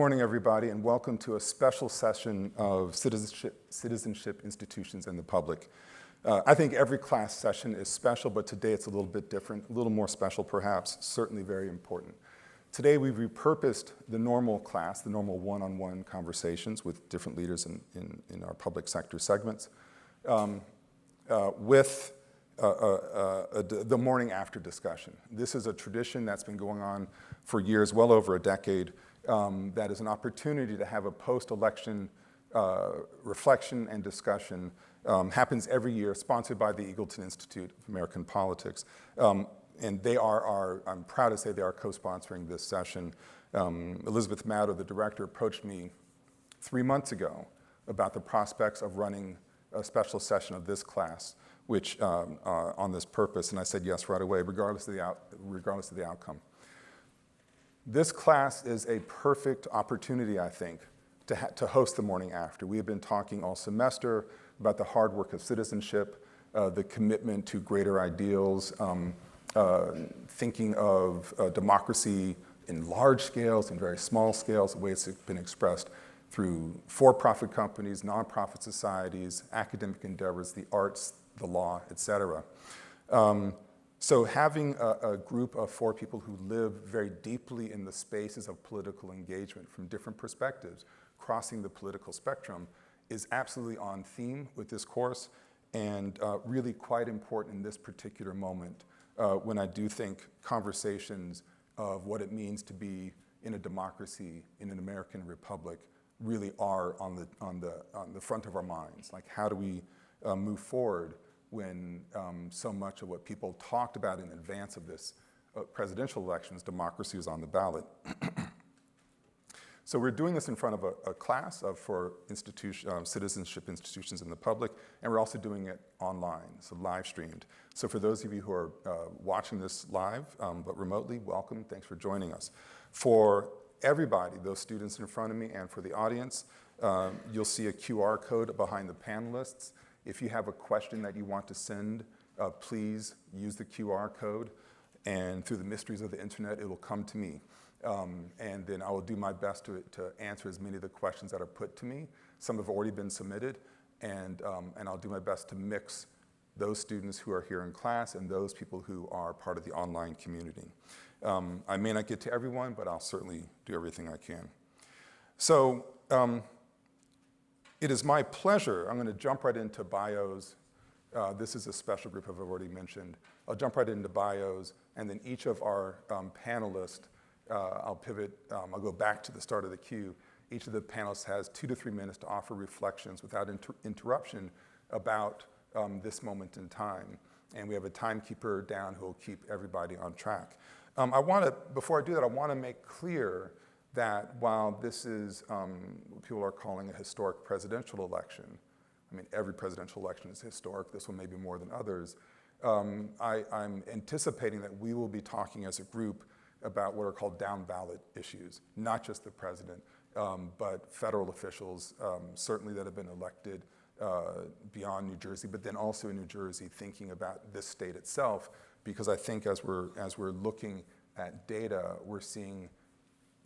morning, everybody, and welcome to a special session of Citizenship Institutions and the Public. I think every class session is special, but today it's a little bit different, a little more special perhaps, certainly very important. Today we've repurposed the normal class, the normal one-on-one conversations with different leaders in our public sector segments, with the morning after discussion. This is a tradition that's been going on for years, well over a decade, that is an opportunity to have a post-election reflection and discussion. Happens every year, sponsored by the Eagleton Institute of American Politics. And they are I'm proud to say they are co-sponsoring this session. Elizabeth Maddow, the director, approached me 3 months ago about the prospects of running a special session of this class, which on this purpose, and I said yes right away, regardless of the outcome. This class is a perfect opportunity, I think, to host the morning after. We have been talking all semester about the hard work of citizenship, the commitment to greater ideals, thinking of democracy in large scales and very small scales, the way it's been expressed through for-profit companies, nonprofit societies, academic endeavors, the arts, the law, et cetera. So having a group of 4 people who live very deeply in the spaces of political engagement from different perspectives, crossing the political spectrum, is absolutely on theme with this course and really quite important in this particular moment when I do think conversations of what it means to be in a democracy, in an American republic, really are on the front of our minds. Like, how do we move forward when so much of what people talked about in advance of this presidential elections, democracy, is on the ballot? So we're doing this in front of a class for citizenship institutions in the public, and we're also doing it online, so live streamed. So for those of you who are watching this live, but remotely, welcome, thanks for joining us. For everybody, those students in front of me and for the audience, you'll see a QR code behind the panelists. If you have a question that you want to send, please use the QR code, and through the mysteries of the internet, it will come to me. And then I will do my best to answer as many of the questions that are put to me. Some have already been submitted, and I'll do my best to mix those students who are here in class and those people who are part of the online community. I may not get to everyone, but I'll certainly do everything I can. So it is my pleasure, I'm going to jump right into bios. This is a special group I've already mentioned. I'll jump right into bios, and then each of our panelists, I'll pivot, I'll go back to the start of the queue. Each of the panelists has 2 to 3 minutes to offer reflections without interruption about this moment in time. And we have a timekeeper down who will keep everybody on track. Before I do that, I want to make clear that while this is what people are calling a historic presidential election, I mean, every presidential election is historic, this one may be more than others, I'm anticipating that we will be talking as a group about what are called down ballot issues, not just the president, but federal officials, certainly that have been elected beyond New Jersey, but then also in New Jersey thinking about this state itself, because I think as we're looking at data, we're seeing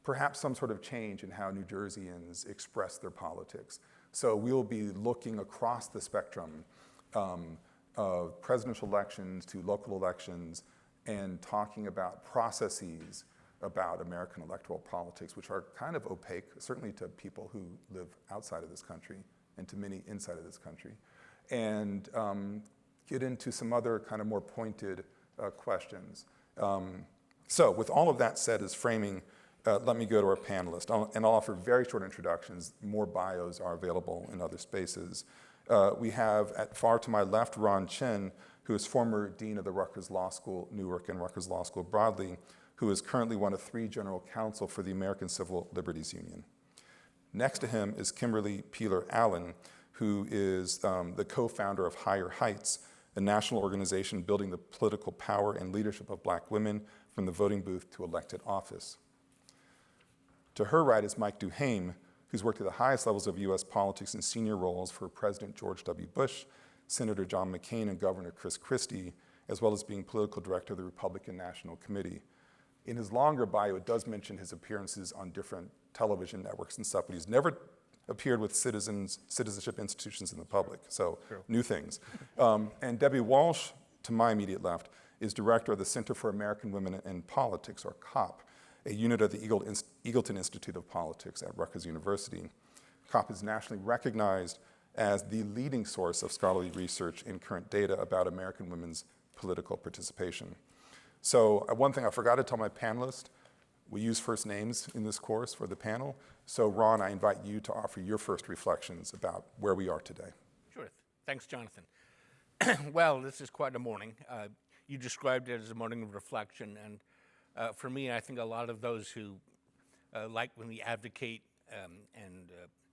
perhaps some sort of change in how New Jerseyans express their politics. So we'll be looking across the spectrum of presidential elections to local elections and talking about processes about American electoral politics, which are kind of opaque, certainly to people who live outside of this country and to many inside of this country, and get into some other kind of more pointed questions. So with all of that said as framing, let me go to our panelists, and I'll offer very short introductions. More bios are available in other spaces. We have, far to my left, Chen, who is former dean of the Rutgers Law School, Newark, and Rutgers Law School broadly, who is currently one of 3 general counsel for the American Civil Liberties Union. Next to him is Kimberly Peeler-Allen, who is the co-founder of Higher Heights, a national organization building the political power and leadership of Black women from the voting booth to elected office. To her right is Mike DuHaime, who's worked at the highest levels of US politics in senior roles for President George W. Bush, Senator John McCain, and Governor Chris Christie, as well as being political director of the Republican National Committee. In his longer bio, it does mention his appearances on different television networks and stuff, but he's never appeared with citizenship institutions in the public, so True. new things. And Debbie Walsh, to my immediate left, is director of the Center for American Women in Politics, or CAWP, a unit of the Eagleton Institute of Politics at Rutgers University. CAWP is nationally recognized as the leading source of scholarly research and current data about American women's political participation. So one thing I forgot to tell my panelists, we use first names in this course for the panel. So Ron, I invite you to offer your first reflections about where we are today. Sure. Thanks, Jonathan. Well, this is quite a morning. You described it as a morning of reflection, and for me, I think a lot of those who, like when we advocate and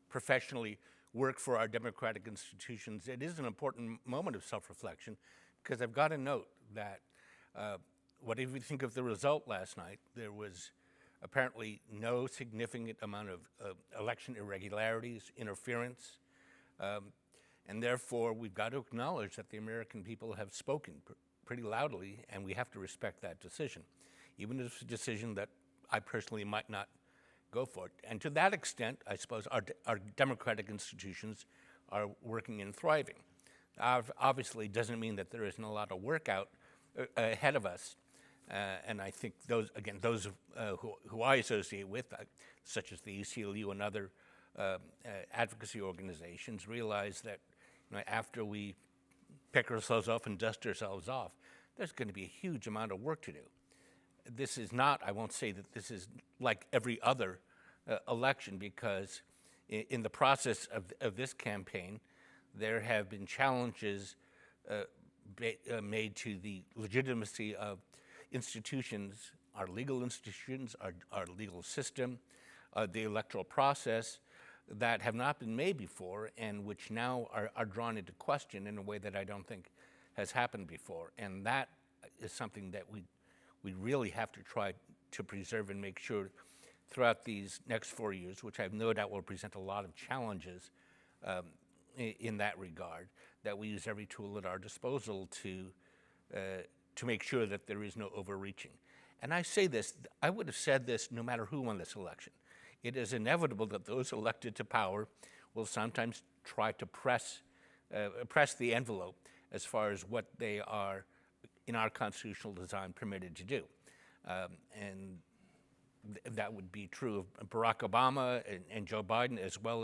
professionally work for our democratic institutions, it is an important moment of self-reflection, because I've got to note that whatever you think of the result last night, there was apparently no significant amount of election irregularities, interference, and therefore we've got to acknowledge that the American people have spoken pretty loudly, and we have to respect that decision, even if it's a decision that I personally might not go for it. And to that extent, I suppose our democratic institutions are working and thriving. Obviously, doesn't mean that there isn't a lot of work out ahead of us. And I think those who I associate with, such as the ACLU and other advocacy organizations, realize that after we pick ourselves up and dust ourselves off, there's going to be a huge amount of work to do. This is not, I won't say that this is like every other election, because in the process of this campaign, there have been challenges made to the legitimacy of institutions, our legal institutions, our legal system, the electoral process, that have not been made before, and which now are drawn into question in a way that I don't think has happened before. And that is something that we really have to try to preserve and make sure throughout these next 4 years, which I have no doubt will present a lot of challenges in that regard, that we use every tool at our disposal to make sure that there is no overreaching. And I say this, I would have said this no matter who won this election. It is inevitable that those elected to power will sometimes try to press the envelope as far as what they are, in our constitutional design, permitted to do. And that would be true of Barack Obama and Joe Biden, as well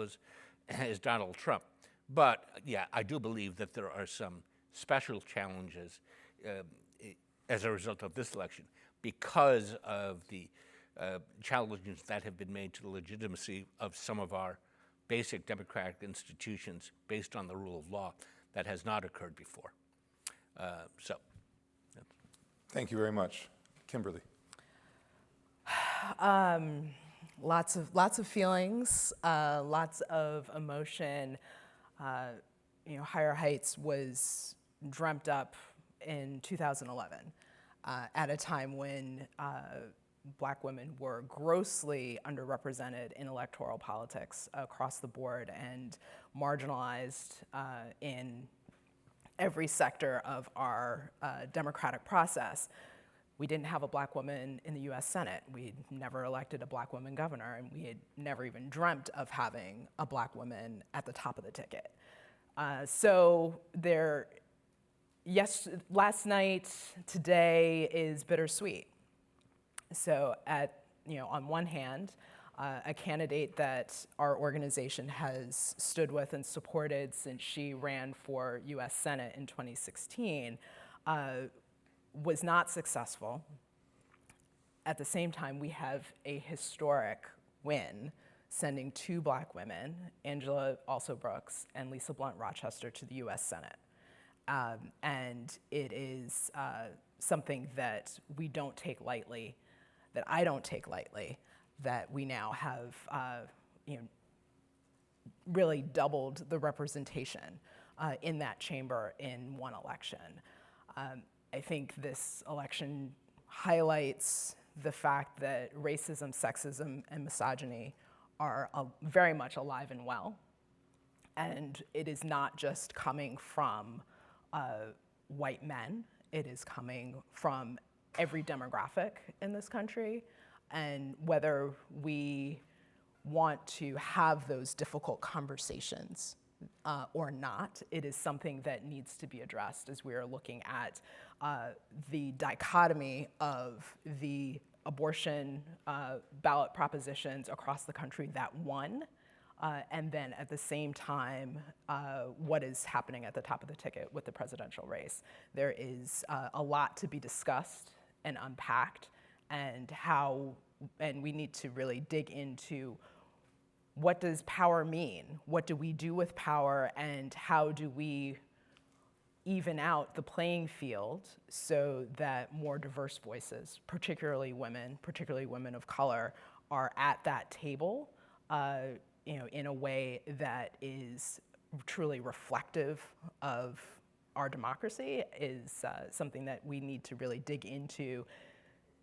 as Donald Trump. But yeah, I do believe that there are some special challenges as a result of this election, because of the challenges that have been made to the legitimacy of some of our basic democratic institutions based on the rule of law that has not occurred before. Thank you very much. Kimberly. Lots of feelings, lots of emotion. Higher Heights was dreamt up in 2011 at a time when Black women were grossly underrepresented in electoral politics across the board and marginalized in every sector of our democratic process. We didn't have a Black woman in the US Senate. We'd never elected a Black woman governor, and we had never even dreamt of having a Black woman at the top of the ticket. Last night, today is bittersweet. So on one hand, a candidate that our organization has stood with and supported since she ran for US Senate in 2016, was not successful. At the same time, we have a historic win, sending 2 Black women, Angela Also Brooks and Lisa Blunt Rochester, to the US Senate. And it is something that we don't take lightly, that I don't take lightly, that we now have really doubled the representation in that chamber in one election. I think this election highlights the fact that racism, sexism, and misogyny are very much alive and well. And it is not just coming from white men, it is coming from every demographic in this country. And whether we want to have those difficult conversations or not. It is something that needs to be addressed as we are looking at the dichotomy of the abortion ballot propositions across the country that won, and then at the same time, what is happening at the top of the ticket with the presidential race. There is a lot to be discussed and unpacked, and we need to really dig into what does power mean? What do we do with power, and how do we even out the playing field so that more diverse voices, particularly women of color, are at that table, in a way that is truly reflective of our democracy, is something that we need to really dig into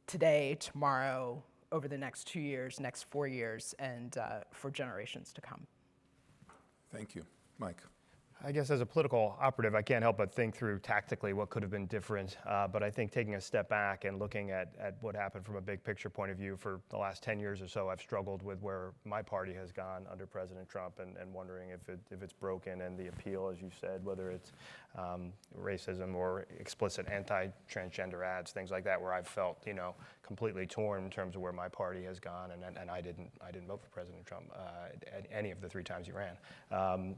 today, tomorrow, over the next 2 years, next 4 years, and for generations to come. Thank you. Mike. I guess as a political operative, I can't help but think through tactically what could have been different. But I think taking a step back and looking at what happened from a big picture point of view for the last 10 years or so, I've struggled with where my party has gone under President Trump and wondering if it's broken, and the appeal, as you said, whether it's racism or explicit anti-transgender ads, things like that, where I've felt, completely torn in terms of where my party has gone, and I didn't vote for President Trump any of the 3 times he ran.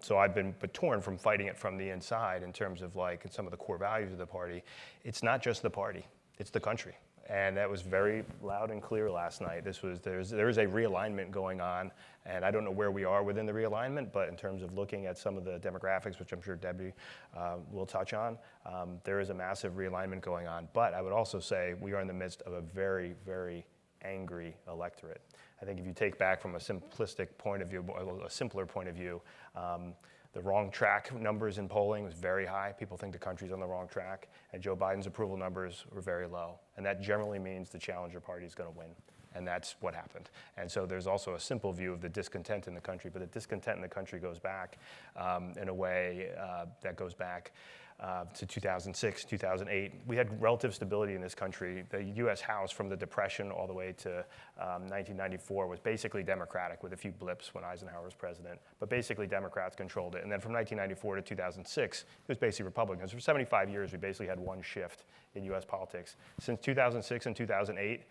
So I've been torn from fighting it from the inside in terms of like some of the core values of the party. It's not just the party, it's the country. And that was very loud and clear last night. There is a realignment going on, and I don't know where we are within the realignment, but in terms of looking at some of the demographics, which I'm sure Debbie will touch on, there is a massive realignment going on. But I would also say we are in the midst of a very, very angry electorate. I think if you take back from a simplistic point of view, a simpler point of view, the wrong track numbers in polling was very high. People think the country's on the wrong track. And Joe Biden's approval numbers were very low. And that generally means the challenger party is going to win. And that's what happened. And so there's also a simple view of the discontent in the country. But the discontent in the country goes back in a way that goes back to 2006, 2008. We had relative stability in this country. The U.S. House, from the Depression all the way to 1994, was basically Democratic, with a few blips when Eisenhower was president. But basically, Democrats controlled it. And then from 1994 to 2006, it was basically Republicans. For 75 years, we basically had one shift in U.S. politics. Since 2006 and 2008,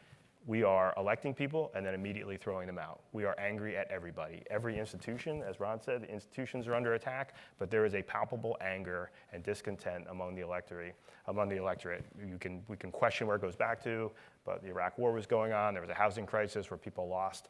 we are electing people and then immediately throwing them out. We are angry at everybody. Every institution, as Ron said, the institutions are under attack, but there is a palpable anger and discontent among the electorate. We can question where it goes back to, but the Iraq War was going on. There was a housing crisis where people lost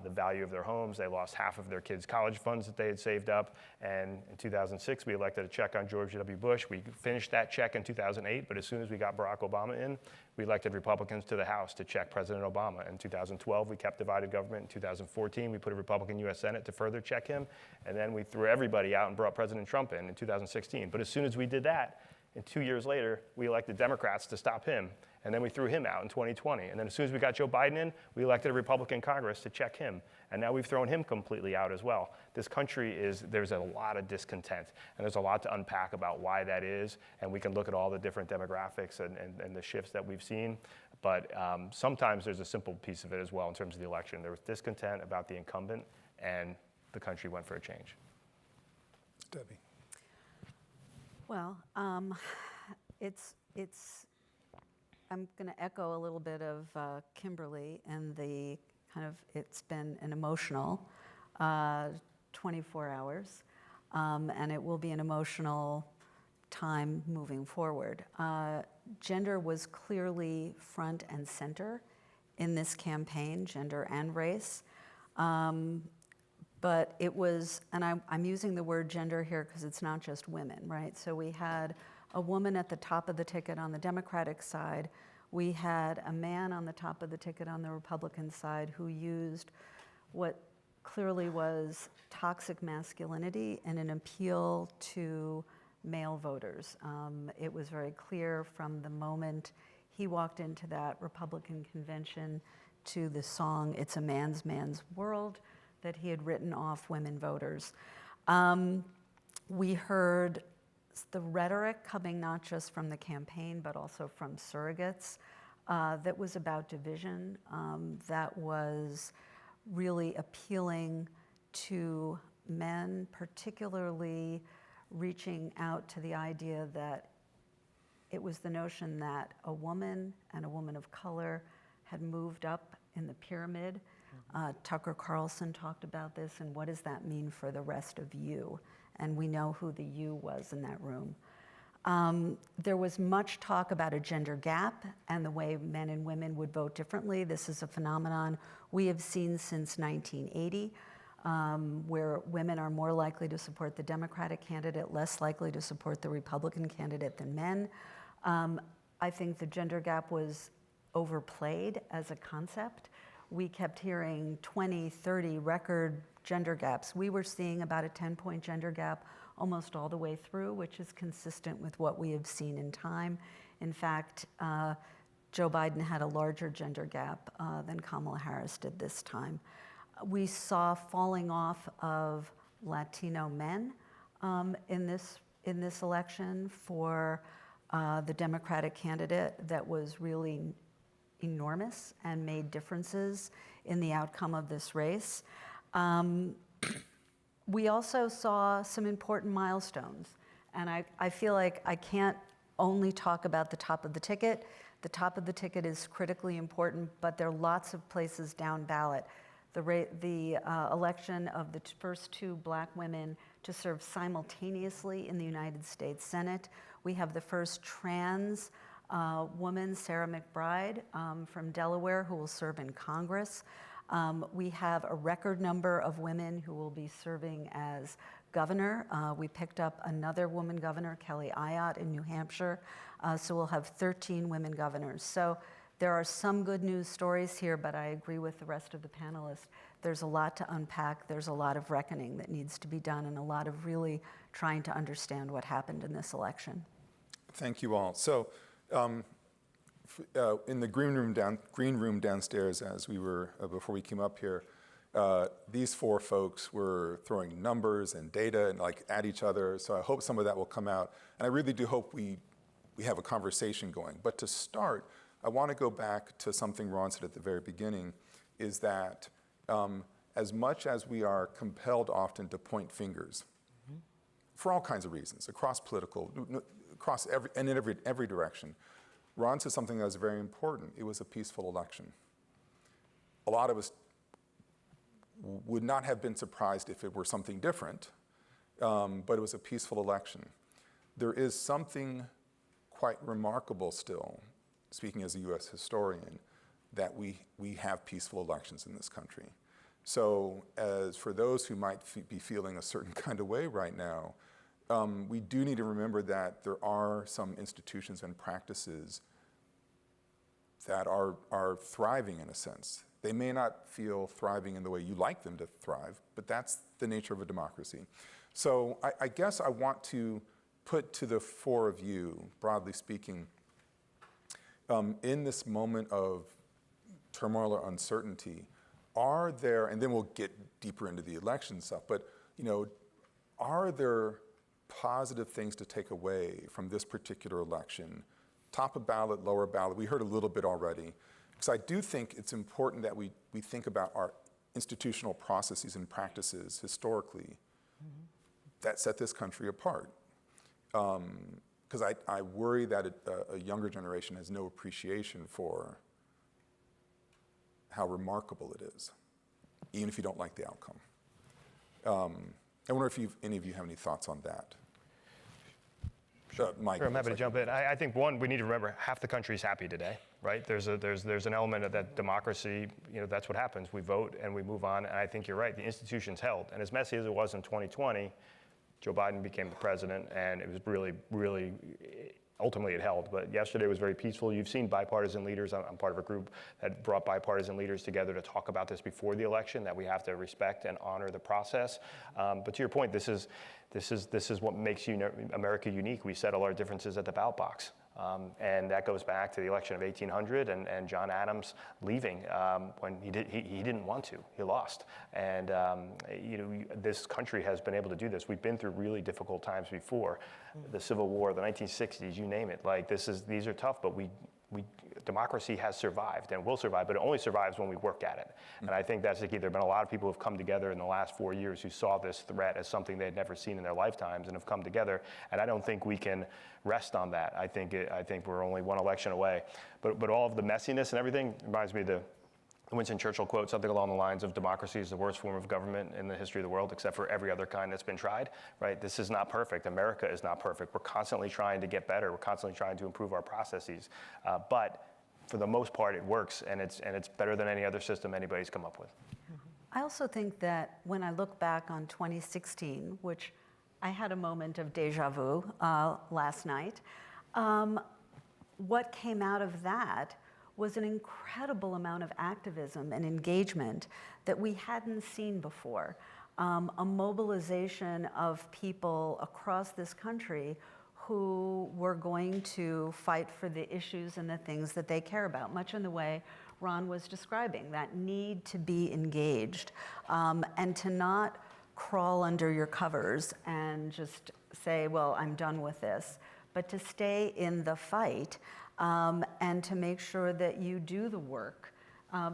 the value of their homes. They lost half of their kids' college funds that they had saved up. And in 2006, we elected a check on George W. Bush. We finished that check in 2008, but as soon as we got Barack Obama in, we elected Republicans to the House to check President Obama. In 2012, we kept divided government. In 2014, we put a Republican U.S. Senate to further check him. And then we threw everybody out and brought President Trump in 2016. But as soon as we did that, and 2 years later, we elected Democrats to stop him. And then we threw him out in 2020. And then as soon as we got Joe Biden in, we elected a Republican Congress to check him. And now we've thrown him completely out as well. This country there's a lot of discontent. And there's a lot to unpack about why that is. And we can look at all the different demographics and the shifts that we've seen. But sometimes there's a simple piece of it as well in terms of the election. There was discontent about the incumbent, and the country went for a change. Debbie. Well, I'm going to echo a little bit of Kimberly and it's been an emotional 24 hours, and it will be an emotional time moving forward. Gender was clearly front and center in this campaign, gender and race. But it was, and I'm using the word gender here because it's not just women, right? So we had a woman at the top of the ticket on the Democratic side. We had a man on the top of the ticket on the Republican side who used what clearly was toxic masculinity and an appeal to male voters. It was very clear from the moment he walked into that Republican convention to the song, "It's a Man's World," that he had written off women voters. We heard the rhetoric coming not just from the campaign, but also from surrogates that was about division, that was really appealing to men, particularly reaching out to the idea that it was the notion that a woman and a woman of color had moved up in the pyramid. Tucker Carlson talked about this, and what does that mean for the rest of you? And we know who the you was in that room. There was much talk about a gender gap and the way men and women would vote differently. This is a phenomenon we have seen since 1980, where women are more likely to support the Democratic candidate, less likely to support the Republican candidate than men. I think the gender gap was overplayed as a concept. We kept hearing 20, 30 record gender gaps. We were seeing about a 10-point gender gap almost all the way through, which is consistent with what we have seen in time. In fact, Joe Biden had a larger gender gap than Kamala Harris did this time. We saw falling off of Latino men in this election for the Democratic candidate that was really enormous and made differences in the outcome of this race. We also saw some important milestones, and I feel like I can't only talk about the top of the ticket. The top of the ticket is critically important, but there are lots of places down ballot. The election of the first 2 black women to serve simultaneously in the United States Senate. We have the first trans woman, Sarah McBride, from Delaware, who will serve in Congress. We have a record number of women who will be serving as governor. We picked up another woman governor, Kelly Ayotte, in New Hampshire. So we'll have 13 women governors. So there are some good news stories here, but I agree with the rest of the panelists. There's a lot to unpack. There's a lot of reckoning that needs to be done, and a lot of really trying to understand what happened in this election. Thank you all. So in the green room downstairs, as we were before we came up here, these 4 folks were throwing numbers and data and at each other. So I hope some of that will come out, and I really do hope we have a conversation going. But to start, I want to go back to something Ron said at the very beginning, is that as much as we are compelled often to point fingers, for all kinds of reasons, across political, in every direction, Ron said something that was very important. It was a peaceful election. A lot of us would not have been surprised if it were something different, but it was a peaceful election. There is something quite remarkable still, speaking as a US historian, that we have peaceful elections in this country. So as for those who might be feeling a certain kind of way right now, we do need to remember that there are some institutions and practices that are thriving in a sense. They may not feel thriving in the way you like them to thrive, but that's the nature of a democracy. So I guess I want to put to the 4 of you, broadly speaking, in this moment of turmoil or uncertainty, are there, and then we'll get deeper into the election stuff, but are there positive things to take away from this particular election? Top of ballot, lower ballot, we heard a little bit already. Because I do think it's important that we think about our institutional processes and practices historically that set this country apart. Because I worry that a younger generation has no appreciation for how remarkable it is, even if you don't like the outcome. I wonder if any of you have any thoughts on that. Mike. Sure, I'm happy to jump in. I think, one, we need to remember half the country is happy today, right? There's an element of that democracy, that's what happens. We vote and we move on, and I think you're right. The institution's held. And as messy as it was in 2020, Joe Biden became the president, and it was really, really, ultimately it held. But yesterday was very peaceful. You've seen bipartisan leaders. I'm part of a group that brought bipartisan leaders together to talk about this before the election, that we have to respect and honor the process. But to your point, this is what makes America unique. We settle our differences at the ballot box. And that goes back to the election of 1800 and John Adams leaving when he didn't want to. He lost. And this country has been able to do this. We've been through really difficult times before. The Civil War, the 1960s, you name it. These are tough, but democracy has survived and will survive, but it only survives when we work at it. And I think that's the key. There have been a lot of people who have come together in the last 4 years who saw this threat as something they had never seen in their lifetimes and have come together. And I don't think we can rest on that. I think we're only one election away. But all of the messiness and everything reminds me of the Winston Churchill quote, something along the lines of democracy is the worst form of government in the history of the world, except for every other kind that's been tried, right? This is not perfect. America is not perfect. We're constantly trying to get better. We're constantly trying to improve our processes. But for the most part, it works, and it's better than any other system anybody's come up with. I also think that when I look back on 2016, which I had a moment of deja vu last night, what came out of that was an incredible amount of activism and engagement that we hadn't seen before. A mobilization of people across this country who were going to fight for the issues and the things that they care about, much in the way Ron was describing, that need to be engaged, and to not crawl under your covers and just say, well, I'm done with this, but to stay in the fight and to make sure that you do the work,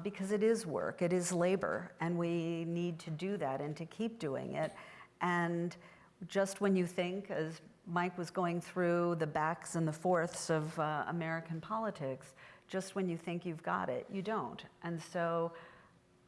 because it is work, it is labor, and we need to do that and to keep doing it. And just when you think, as Mike was going through the backs and the forths of American politics, just when you think you've got it, you don't. And so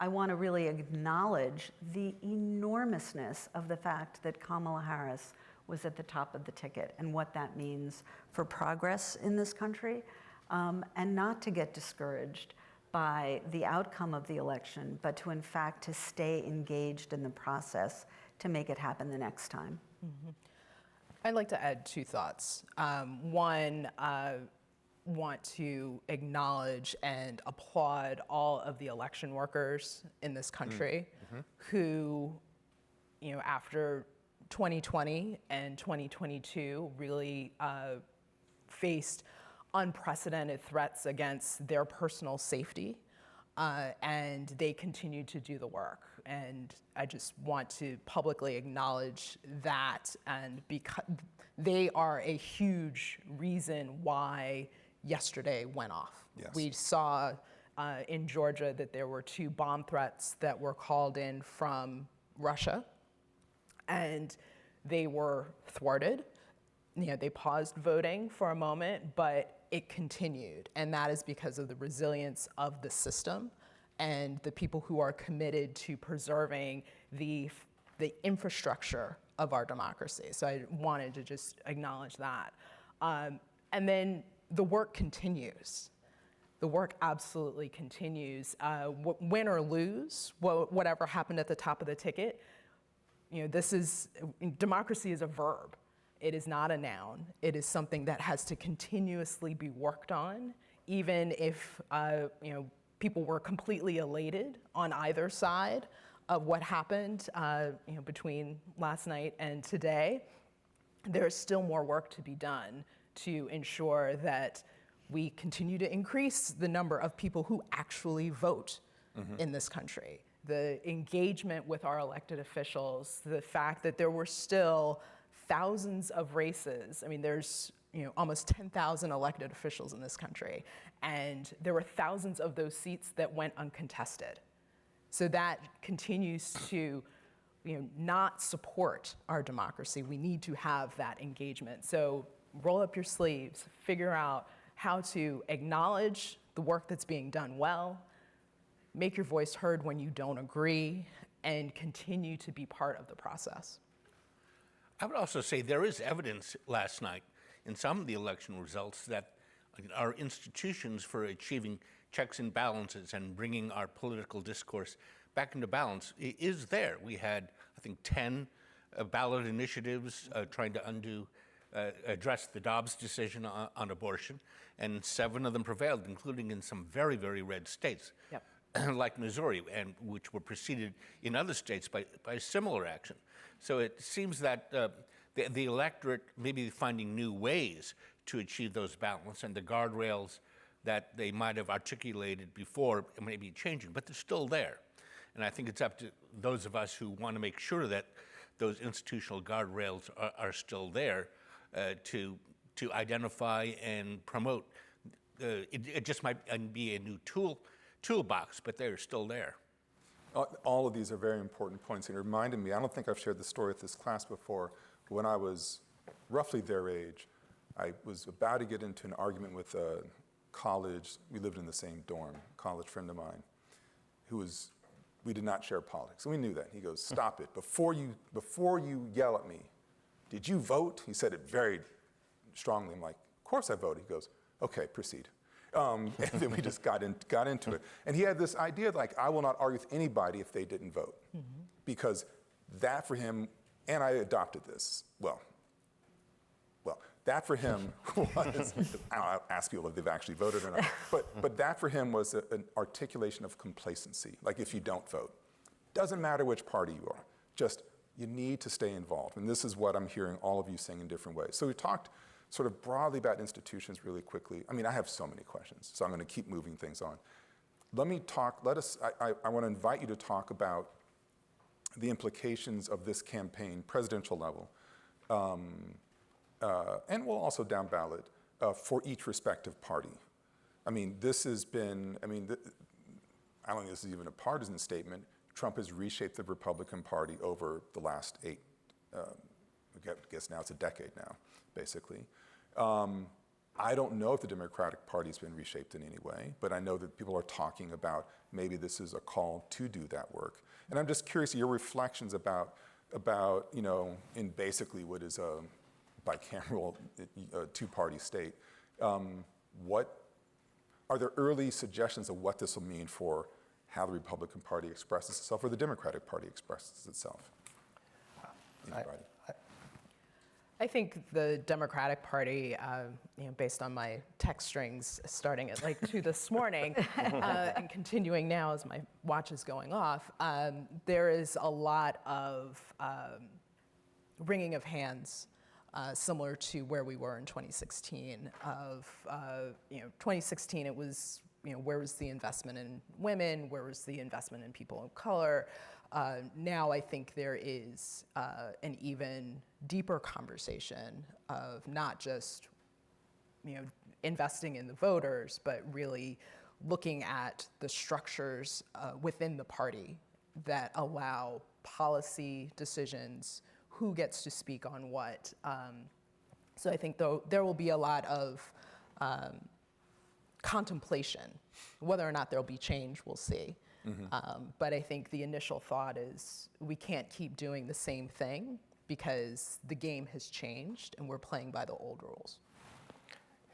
I want to really acknowledge the enormousness of the fact that Kamala Harris was at the top of the ticket and what that means for progress in this country, and not to get discouraged by the outcome of the election, but to in fact to stay engaged in the process to make it happen the next time. Mm-hmm. I'd like to add two thoughts. One, want to acknowledge and applaud all of the election workers in this country who, after 2020 and 2022 really faced unprecedented threats against their personal safety, and they continue to do the work. And I just want to publicly acknowledge that, and because they are a huge reason why yesterday went off. Yes. We saw in Georgia that there were 2 bomb threats that were called in from Russia, and they were thwarted. They paused voting for a moment, but it continued, and that is because of the resilience of the system and the people who are committed to preserving the infrastructure of our democracy. So I wanted to just acknowledge that. And then the work continues. The work absolutely continues. Win or lose, whatever happened at the top of the ticket, democracy is a verb. It is not a noun. It is something that has to continuously be worked on, even if people were completely elated on either side of what happened between last night and today. There is still more work to be done to ensure that we continue to increase the number of people who actually vote in this country. The engagement with our elected officials, the fact that there were still thousands of races. I mean, there's almost 10,000 elected officials in this country, and there were thousands of those seats that went uncontested. So that continues to not support our democracy. We need to have that engagement. So roll up your sleeves, figure out how to acknowledge the work that's being done well, make your voice heard when you don't agree, and continue to be part of the process. I would also say there is evidence last night in some of the election results that our institutions for achieving checks and balances and bringing our political discourse back into balance is there. We had, I think, 10 ballot initiatives trying to address the Dobbs decision on abortion, and 7 of them prevailed, including in some very, very red states, like Missouri, and which were preceded in other states by similar action. So it seems that the electorate may be finding new ways to achieve those balance, and the guardrails that they might have articulated before may be changing, but they're still there. And I think it's up to those of us who want to make sure that those institutional guardrails are still there to identify and promote it just might be a new toolbox, but they're still there. All of these are very important points. And it reminded me, I don't think I've shared this story with this class before. When I was roughly their age, I was about to get into an argument with a college, we lived in the same dorm, college friend of mine, we did not share politics. And we knew that. He goes, stop it. Before you yell at me, did you vote? He said it very strongly. I'm like, of course I voted. He goes, okay, proceed. And then we just got into it. And he had this idea like, I will not argue with anybody if they didn't vote. Mm-hmm. Because that for him, and I adopted this, well, that for him was, I'll ask people if they've actually voted or not, but that for him was an articulation of complacency. Like if you don't vote, doesn't matter which party you are, just you need to stay involved. And this is what I'm hearing all of you saying in different ways. So we talked sort of broadly about institutions really quickly. I mean, I have so many questions, so I'm going to keep moving things on. I want to invite you to talk about the implications of this campaign, presidential level, and we'll also down ballot for each respective party. I mean, this has been, I don't think this is even a partisan statement. Trump has reshaped the Republican Party over the last I guess now it's a decade now, basically. I don't know if the Democratic Party's been reshaped in any way, but I know that people are talking about maybe this is a call to do that work. And I'm just curious your reflections about in basically what is a bicameral two-party state. What are there early suggestions of what this will mean for how the Republican Party expresses itself or the Democratic Party expresses itself? Anybody? I think the Democratic Party, based on my text strings starting at like 2 this morning and continuing now as my watch is going off, there is a lot of wringing of hands similar to where we were in 2016. 2016 it was, where was the investment in women? Where was the investment in people of color? Now I think there is an even deeper conversation of not just investing in the voters, but really looking at the structures within the party that allow policy decisions, who gets to speak on what. So I think there will be a lot of contemplation. Whether or not there'll be change, we'll see. Mm-hmm. But I think the initial thought is we can't keep doing the same thing because the game has changed and we're playing by the old rules.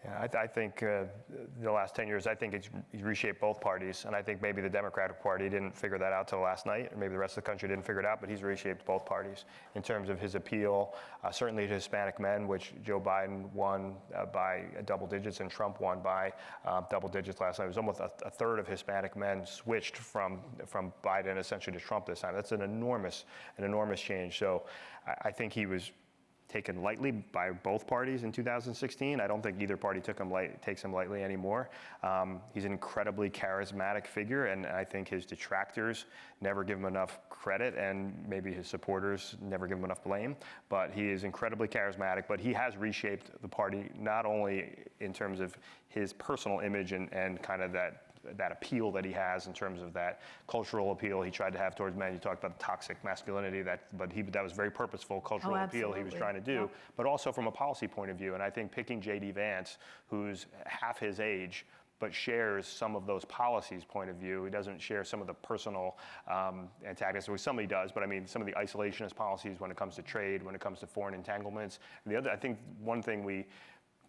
Yeah, I think the last 10 years, I think he's reshaped both parties, and I think maybe the Democratic Party didn't figure that out till last night, or maybe the rest of the country didn't figure it out, but he's reshaped both parties in terms of his appeal, certainly to Hispanic men, which Joe Biden won by double digits, and Trump won by double digits last night. It was almost a third of Hispanic men switched from Biden essentially to Trump this time. That's an enormous change. So I think he was taken lightly by both parties in 2016. I don't think either party takes him lightly anymore. He's an incredibly charismatic figure, and I think his detractors never give him enough credit, and maybe his supporters never give him enough blame. But he is incredibly charismatic, but he has reshaped the party, not only in terms of his personal image and kind of that appeal that he has in terms of that cultural appeal he tried to have towards men. You talked about toxic masculinity, that was very purposeful cultural appeal he was trying to do, but also from a policy point of view. And I think picking J.D. Vance, who's half his age, but shares some of those policies point of view. He doesn't share some of the personal antagonism, which somebody does, but I mean some of the isolationist policies when it comes to trade, when it comes to foreign entanglements. And the other, I think one thing we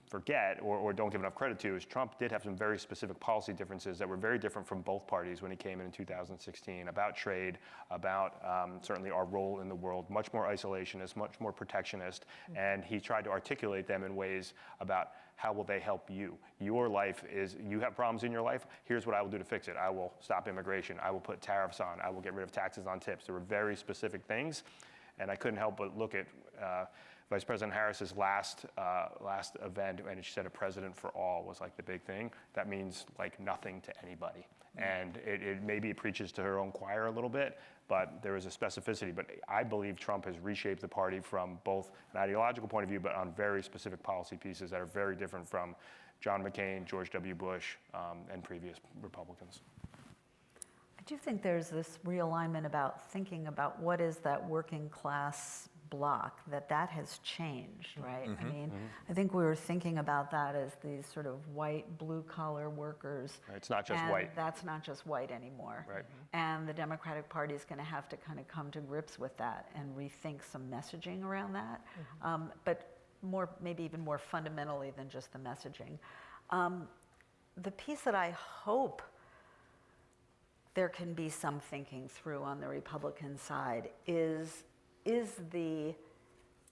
forget or don't give enough credit to is Trump did have some very specific policy differences that were very different from both parties when he came in 2016 about trade, about certainly our role in the world, much more isolationist, much more protectionist, and he tried to articulate them in ways about how will they help you. Your life is, you have problems in your life, here's what I will do to fix it. I will stop immigration, I will put tariffs on, I will get rid of taxes on tips. There were very specific things, and I couldn't help but look at Vice President Harris's last event, and she said a president for all was like the big thing. That means like nothing to anybody. And maybe it preaches to her own choir a little bit, but there is a specificity. But I believe Trump has reshaped the party from both an ideological point of view, but on very specific policy pieces that are very different from John McCain, George W. Bush, and previous Republicans. I do think there's this realignment about thinking about what is that working class block, that has changed, right? I mean, I think we were thinking about that as these sort of white, blue-collar workers. It's not just and white. That's not just white anymore. Right. And the Democratic Party is going to have to kind of come to grips with that and rethink some messaging around that, but maybe even more fundamentally than just the messaging. The piece that I hope there can be some thinking through on the Republican side is the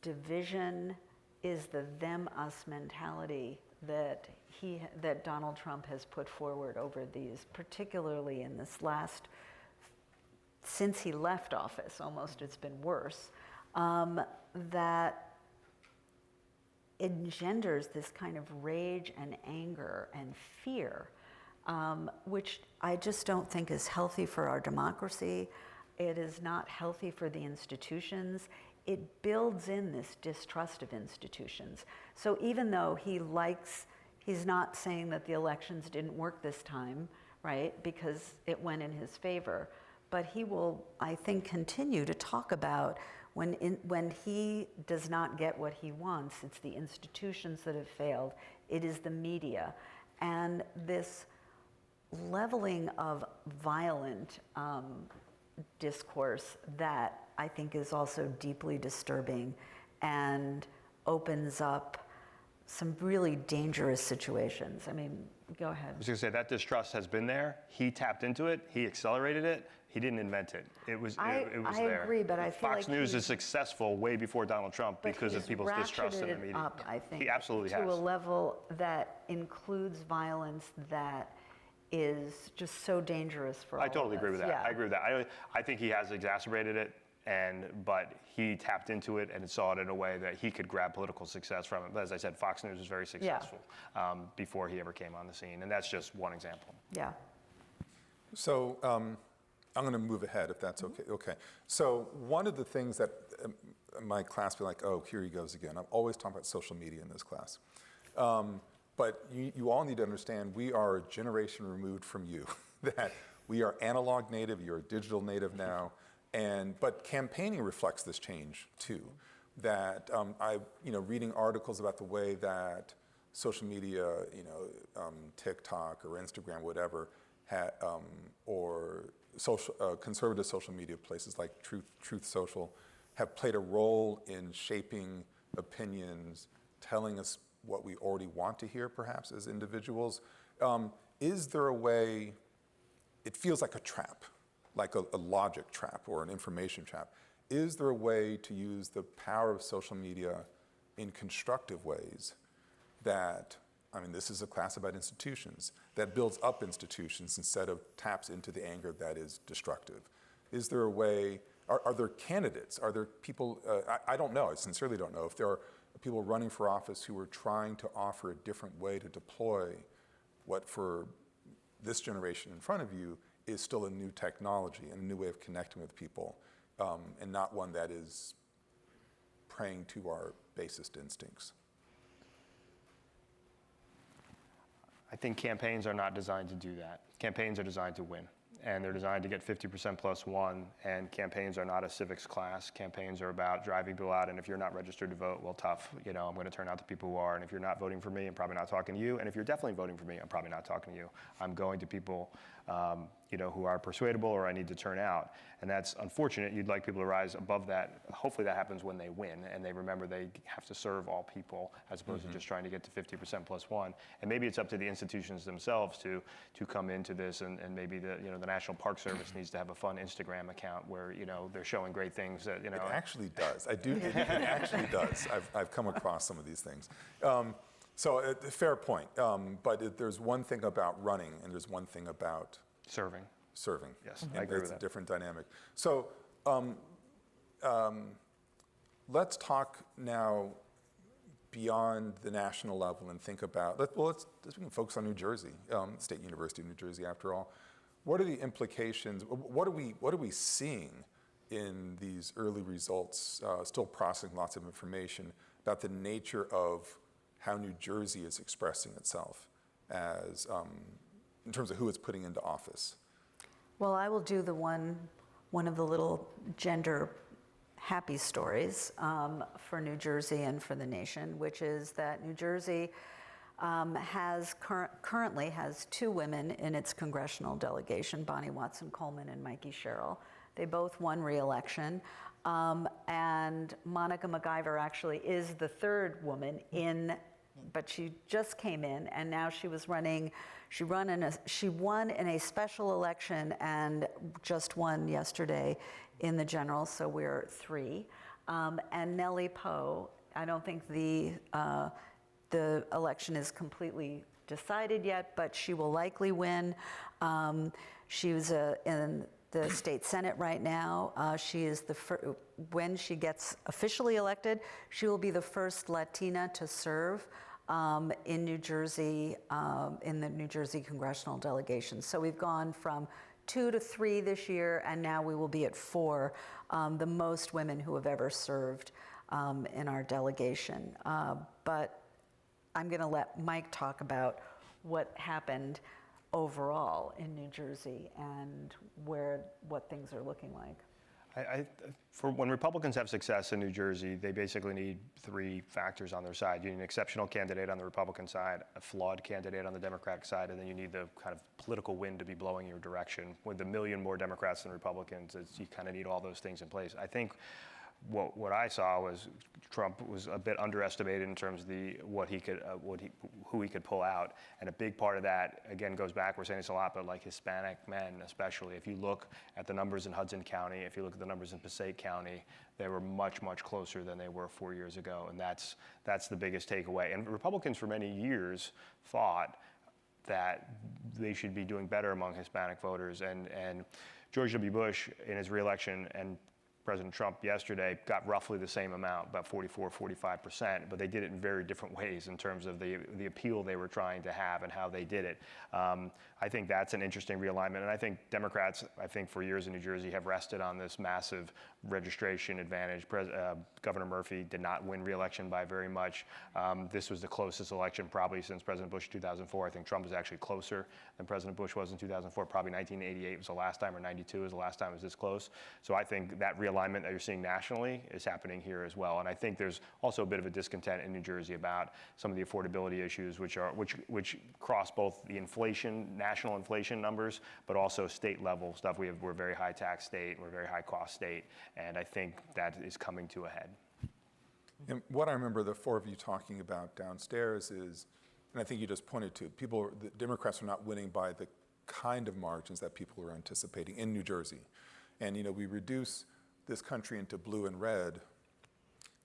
division, is the them-us mentality that Donald Trump has put forward over these, particularly in this last, since he left office, almost it's been worse, that engenders this kind of rage and anger and fear, which I just don't think is healthy for our democracy. It is not healthy for the institutions. It builds in this distrust of institutions. So even though he's not saying that the elections didn't work this time, right, because it went in his favor, but he will, I think, continue to talk about when he does not get what he wants, it's the institutions that have failed, it is the media. And this leveling of violent discourse that I think is also deeply disturbing and opens up some really dangerous situations. I mean, go ahead. I was going to say that distrust has been there. He tapped into it. He accelerated it. He didn't invent it. It was I there. agree, but I feel Fox like News is successful way before Donald Trump because of people's distrust in the media. Up, I think, he absolutely to has. a level that includes violence that is just so dangerous for all I totally of agree us. with that. Yeah. I agree with that. I think he has exacerbated it, but he tapped into it and saw it in a way that he could grab political success from it. But as I said, Fox News was very successful before he ever came on the scene, and that's just one example. Yeah. So I'm going to move ahead, if that's okay. Okay. So one of the things that my class be like, oh, here he goes again. I'm always talking about social media in this class. But you all need to understand we are a generation removed from you, that we are analog native, you're a digital native now, but campaigning reflects this change too. That reading articles about the way that social media, TikTok or Instagram, whatever, or conservative social media places like Truth Social have played a role in shaping opinions, telling us what we already want to hear, perhaps, as individuals. Is there a way, it feels like a trap, like a logic trap or an information trap. Is there a way to use the power of social media in constructive ways that, this is a class about institutions, that builds up institutions instead of taps into the anger that is destructive? Is there a way, are there candidates? Are there people, I don't know, I sincerely don't know, if there are people running for office who are trying to offer a different way to deploy what for this generation in front of you is still a new technology and a new way of connecting with people, and not one that is preying to our basest instincts. I think campaigns are not designed to do that. Campaigns are designed to win, and they're designed to get 50% plus one, and campaigns are not a civics class. Campaigns are about driving people out, and if you're not registered to vote, well, tough. I'm going to turn out the people who are, and if you're not voting for me, I'm probably not talking to you, and if you're definitely voting for me, I'm probably not talking to you. I'm going to people who are persuadable or I need to turn out. And that's unfortunate. You'd like people to rise above that. Hopefully that happens when they win and they remember they have to serve all people as opposed to just trying to get to 50% plus one. And maybe it's up to the institutions themselves to come into this, and maybe the National Park Service needs to have a fun Instagram account where they're showing great things that It actually does. It actually does. I've come across some of these things. So fair point. But there's one thing about running and there's one thing about serving. Yes, I agree with it's that. a different dynamic. So let's talk now beyond the national level and think about, let's focus on New Jersey, State University of New Jersey after all. What are the implications, what are we seeing in these early results, still processing lots of information about the nature of how New Jersey is expressing itself as, in terms of who it's putting into office? Well, I will do the one of the little gender happy stories for New Jersey and for the nation, which is that New Jersey currently has 2 women in its congressional delegation, Bonnie Watson-Coleman and Mikey Sherrill. They both won re-election. And Monica MacIver actually is the 3rd woman in, but she just came in, and now she won in a special election and just won yesterday in the general, so we're 3. And Nellie Poe, I don't think the election is completely decided yet, but she will likely win. She was in the state senate right now. She is when she gets officially elected, she will be the first Latina to serve in New Jersey, in the New Jersey congressional delegation. So we've gone from 2 to 3 this year, and now we will be at 4, the most women who have ever served in our delegation. But I'm going to let Mike talk about what happened overall in New Jersey and what things are looking like. For when Republicans have success in New Jersey, they basically need 3 factors on their side. You need an exceptional candidate on the Republican side, a flawed candidate on the Democratic side, and then you need the kind of political wind to be blowing your direction. With a million more Democrats than Republicans, you kind of need all those things in place. I think what I saw was Trump was a bit underestimated in terms of who he could pull out, and a big part of that, again, goes back, we're saying this a lot, but like Hispanic men especially. If you look at the numbers in Hudson County, if you look at the numbers in Passaic County, they were much, much closer than they were 4 years ago, and that's the biggest takeaway. And Republicans for many years thought that they should be doing better among Hispanic voters, and George W. Bush in his reelection and President Trump yesterday got roughly the same amount, about 45%, but they did it in very different ways in terms of the appeal they were trying to have and how they did it. I think that's an interesting realignment, and I think Democrats, for years in New Jersey have rested on this massive registration advantage. Governor Murphy did not win re-election by very much. This was the closest election probably since President Bush 2004. I think Trump was actually closer than President Bush was in 2004. Probably 1988 was the last time, or 92 was the last time it was this close. So I think that realignment that you're seeing nationally is happening here as well. And I think there's also a bit of a discontent in New Jersey about some of the affordability issues, which cross both the national inflation numbers, but also state level stuff. We're a very high tax state, we're a very high cost state, and I think that is coming to a head. And what I remember the 4 of you talking about downstairs is, and I think you just pointed to, the Democrats are not winning by the kind of margins that people were anticipating in New Jersey. And we reduce this country into blue and red.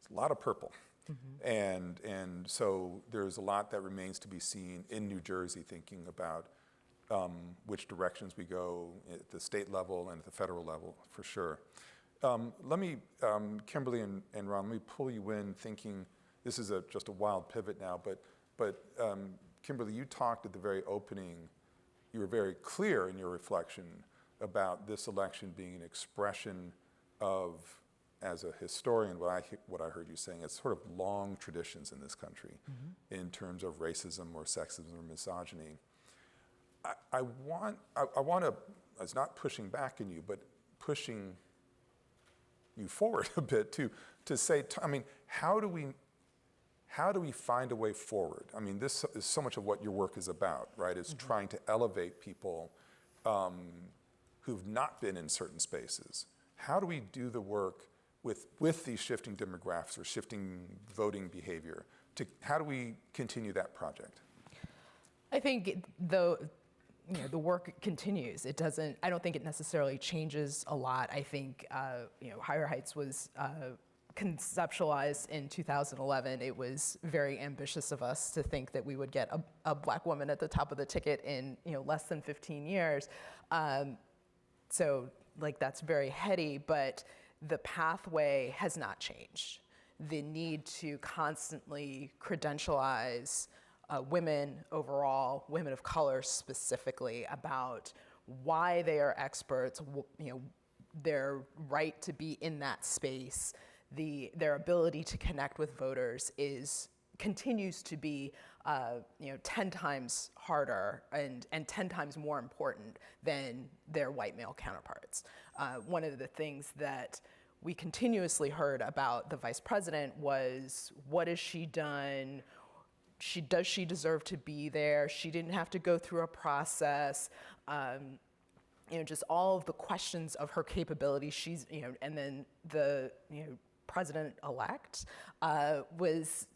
It's a lot of purple. Mm-hmm. And so there's a lot that remains to be seen in New Jersey, thinking about which directions we go at the state level and at the federal level, for sure. Let me, Kimberly and Ron, let me pull you in thinking, this is just a wild pivot now, but Kimberly, you talked at the very opening, you were very clear in your reflection about this election being an expression of, as a historian, what I heard you saying, it's sort of long traditions in this country, mm-hmm. in terms of racism or sexism or misogyny. I want to, it's not pushing back in you, but pushing you forward a bit to say, how do we find a way forward? I mean, this is so much of what your work is about, right? It's mm-hmm. trying to elevate people who've not been in certain spaces. How do we do the work with these shifting demographics or shifting voting behavior? How do we continue that project? I think the work continues. I don't think it necessarily changes a lot. I think, Higher Heights was conceptualized in 2011. It was very ambitious of us to think that we would get a Black woman at the top of the ticket in, less than 15 years. So that's very heady, but the pathway has not changed. the need to constantly credentialize women overall, women of color specifically, about why they are experts, their right to be in that space, their ability to connect with voters continues to be 10 times harder and 10 times more important than their white male counterparts. One of the things that we continuously heard about the vice president was, what has she done? Does she deserve to be there? She didn't have to go through a process. Just all of the questions of her capability. And then the president-elect was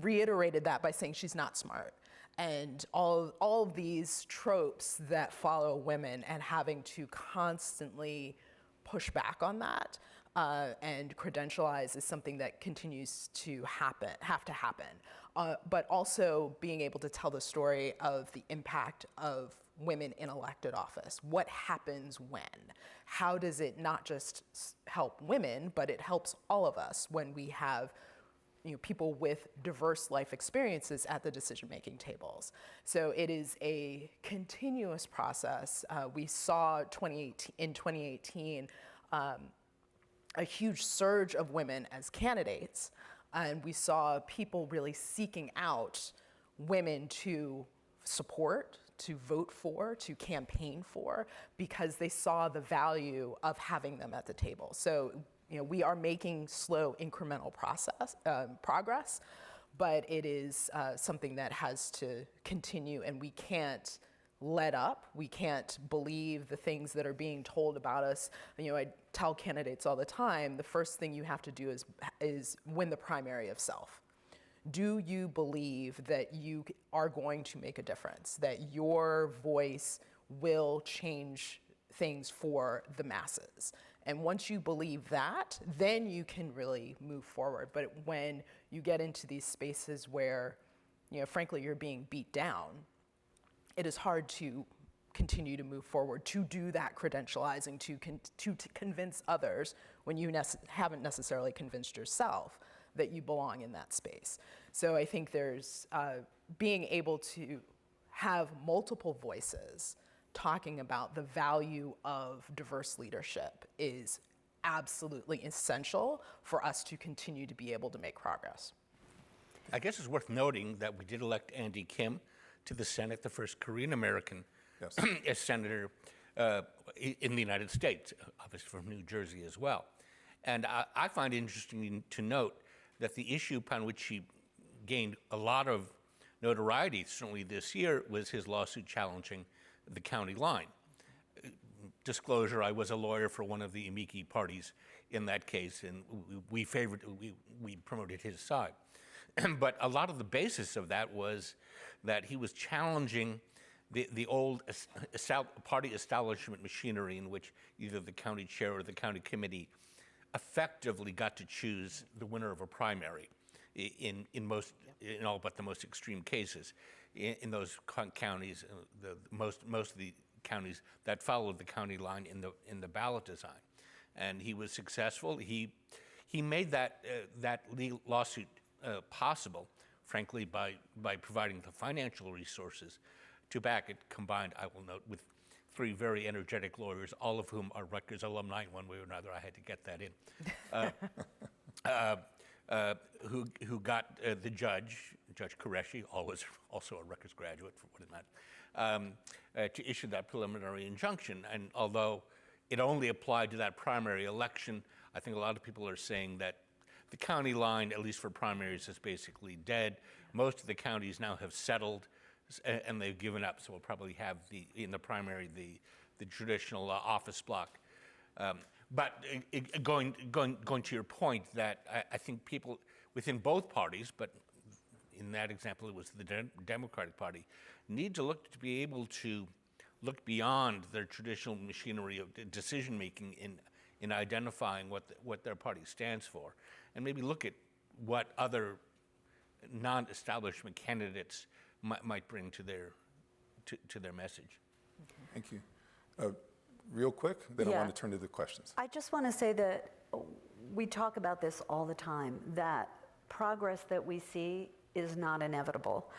reiterated that by saying she's not smart. And all of these tropes that follow women and having to constantly push back on that and credentialize is something that continues to have to happen. But also being able to tell the story of the impact of women in elected office. What happens when? How does it not just help women, but it helps all of us when we have people with diverse life experiences at the decision-making tables. So it is a continuous process. We saw in 2018 a huge surge of women as candidates, and we saw people really seeking out women to support, to vote for, to campaign for, because they saw the value of having them at the table. So we are making slow incremental progress, but it is something that has to continue, and we can't let up. We can't believe the things that are being told about us. I tell candidates all the time, the first thing you have to do is win the primary of self. Do you believe that you are going to make a difference, that your voice will change things for the masses? And once you believe that, then you can really move forward. But when you get into these spaces where, frankly, you're being beat down, it is hard to continue to move forward, to do that credentializing, to convince others when you haven't necessarily convinced yourself that you belong in that space. So I think there's being able to have multiple voices talking about the value of diverse leadership is absolutely essential for us to continue to be able to make progress. I guess it's worth noting that we did elect Andy Kim to the Senate, the first Korean American as senator in the United States, obviously from New Jersey as well. And I find it interesting to note that the issue upon which he gained a lot of notoriety, certainly this year, was his lawsuit challenging the county line. Disclosure, I was a lawyer for one of the amici parties in that case, and we promoted his side. But a lot of the basis of that was that he was challenging the old party establishment machinery in which either the county chair or the county committee effectively got to choose the winner of a primary in all but the most extreme cases. In those counties, most of the counties that followed the county line in the ballot design, and he was successful. He made that legal lawsuit possible, frankly, by providing the financial resources to back it, combined, I will note, with 3 very energetic lawyers, all of whom are Rutgers alumni one way or another. I had to get that in. Who got the Judge Qureshi, also a Rutgers graduate for what it meant, to issue that preliminary injunction. And although it only applied to that primary election, I think a lot of people are saying that the county line, at least for primaries, is basically dead. Most of the counties now have settled, and they've given up. So we'll probably have in the primary the traditional office block. But going to your point, that I think people within both parties, but in that example it was the Democratic Party, need to be able to look beyond their traditional machinery of decision making in identifying what their party stands for, and maybe look at what other non-establishment candidates might bring to their message. Thank you. Real quick, then I Yeah. want to turn to the questions. I just want to say that we talk about this all the time, that progress that we see is not inevitable.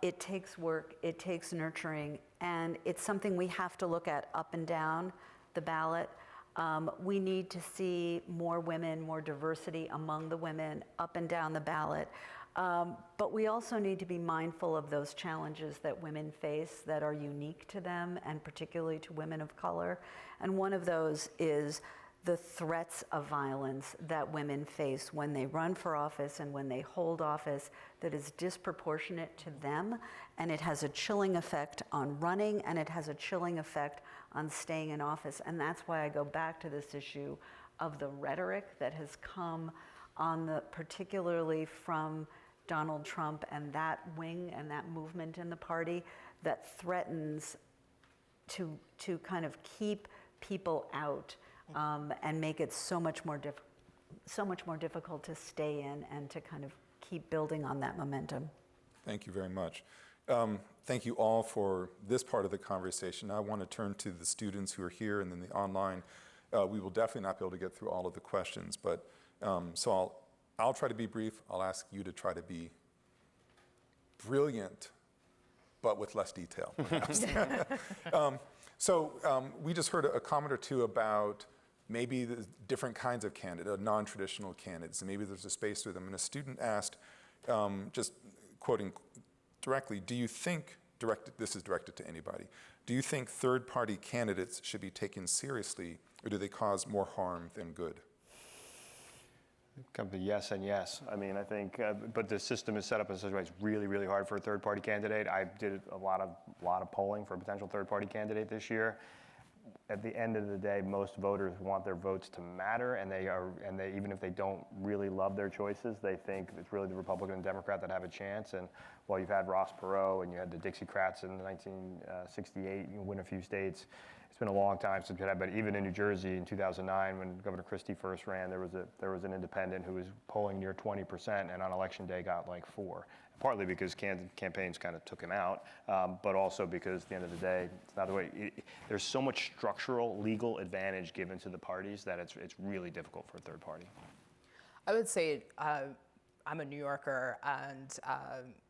It takes work, it takes nurturing, and it's something we have to look at up and down the ballot. We need to see more women, more diversity among the women up and down the ballot. But we also need to be mindful of those challenges that women face that are unique to them, and particularly to women of color. And one of those is the threats of violence that women face when they run for office and when they hold office that is disproportionate to them, and it has a chilling effect on running, and it has a chilling effect on staying in office. And that's why I go back to this issue of the rhetoric that has come on particularly from Donald Trump and that wing and that movement in the party that threatens to kind of keep people out and make it so much more difficult to stay in and to kind of keep building on that momentum. Thank you very much. Thank you all for this part of the conversation. I want to turn to the students who are here and then the online. We will definitely not be able to get through all of the questions, but so I'll try to be brief. I'll ask you to try to be brilliant, but with less detail, perhaps. We just heard a comment or two about maybe the different kinds of candidates, non-traditional candidates, and maybe there's a space for them. And a student asked, just quoting directly, do you think, this is directed to anybody, do you think third-party candidates should be taken seriously, or do they cause more harm than good? Come to yes and yes. I mean, I think, but the system is set up in such a way it's really, really hard for a third-party candidate. I did a lot of polling for a potential third-party candidate this year. At the end of the day, most voters want their votes to matter, and they even if they don't really love their choices, they think it's really the Republican and Democrat that have a chance. And while you've had Ross Perot and you had the Dixiecrats in 1968, you win a few states. It's been a long time since we had, but even in New Jersey in 2009, when Governor Christie first ran, there was an independent who was polling near 20%, and on election day got like 4%. Partly because campaigns kind of took him out, but also because at the end of the day, it's not the way. There's so much structural legal advantage given to the parties that it's really difficult for a third party. I would say I'm a New Yorker, and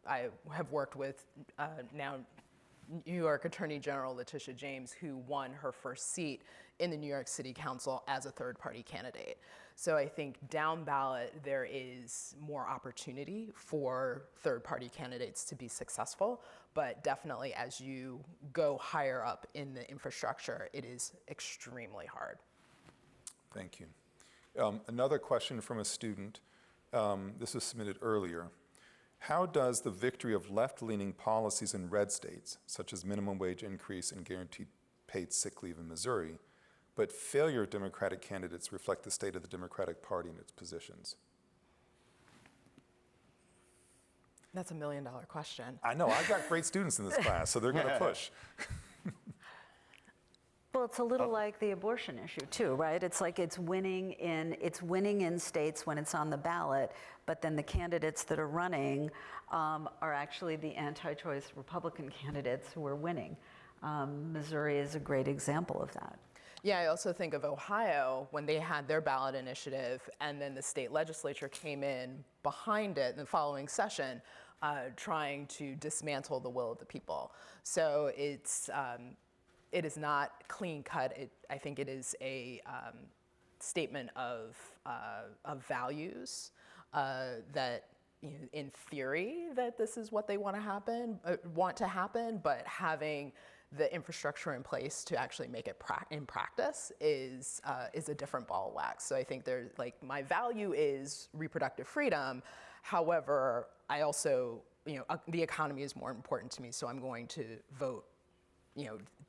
I have worked with now New York Attorney General Letitia James, who won her first seat in the New York City Council as a third-party candidate. So I think down ballot, there is more opportunity for third-party candidates to be successful, but definitely as you go higher up in the infrastructure, it is extremely hard. Thank you. Another question from a student. This was submitted earlier. How does the victory of left-leaning policies in red states, such as minimum wage increase and guaranteed paid sick leave in Missouri, but failure of Democratic candidates reflect the state of the Democratic Party and its positions? That's $1 million question. I know, I've got great students in this class, so they're going to push. Well, it's a little like the abortion issue too, right? It's like it's winning in states when it's on the ballot, but then the candidates that are running are actually the anti-choice Republican candidates who are winning. Missouri is a great example of that. Yeah, I also think of Ohio when they had their ballot initiative, and then the state legislature came in behind it in the following session, trying to dismantle the will of the people. So it is not clean cut. I think it is a statement of values that, you know, in theory, that this is what they want to happen, but having the infrastructure in place to actually make it in practice is a different ball of wax. So I think there's my value is reproductive freedom. However, I also, the economy is more important to me, so I'm going to vote,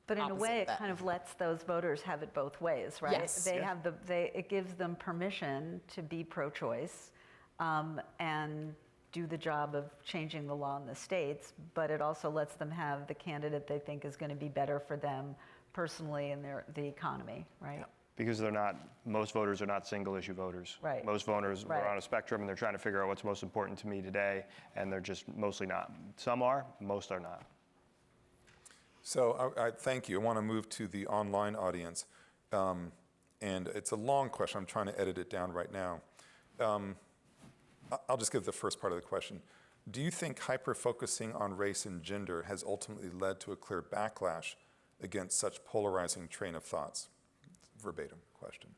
But in a way, it that. kind of lets those voters have it both ways, right? Yes. It gives them permission to be pro-choice and do the job of changing the law in the states, but it also lets them have the candidate they think is going to be better for them personally and the economy, right? Yep. Because most voters are not single-issue voters. Right. Most voters Right. are on a spectrum, and they're trying to figure out what's most important to me today, and they're just mostly not. Some are, most are not. So I thank you. I want to move to the online audience. and it's a long question. I'm trying to edit it down right now. I'll just give the first part of the question. Do you think hyper-focusing on race and gender has ultimately led to a clear backlash against such polarizing train of thoughts? Verbatim question.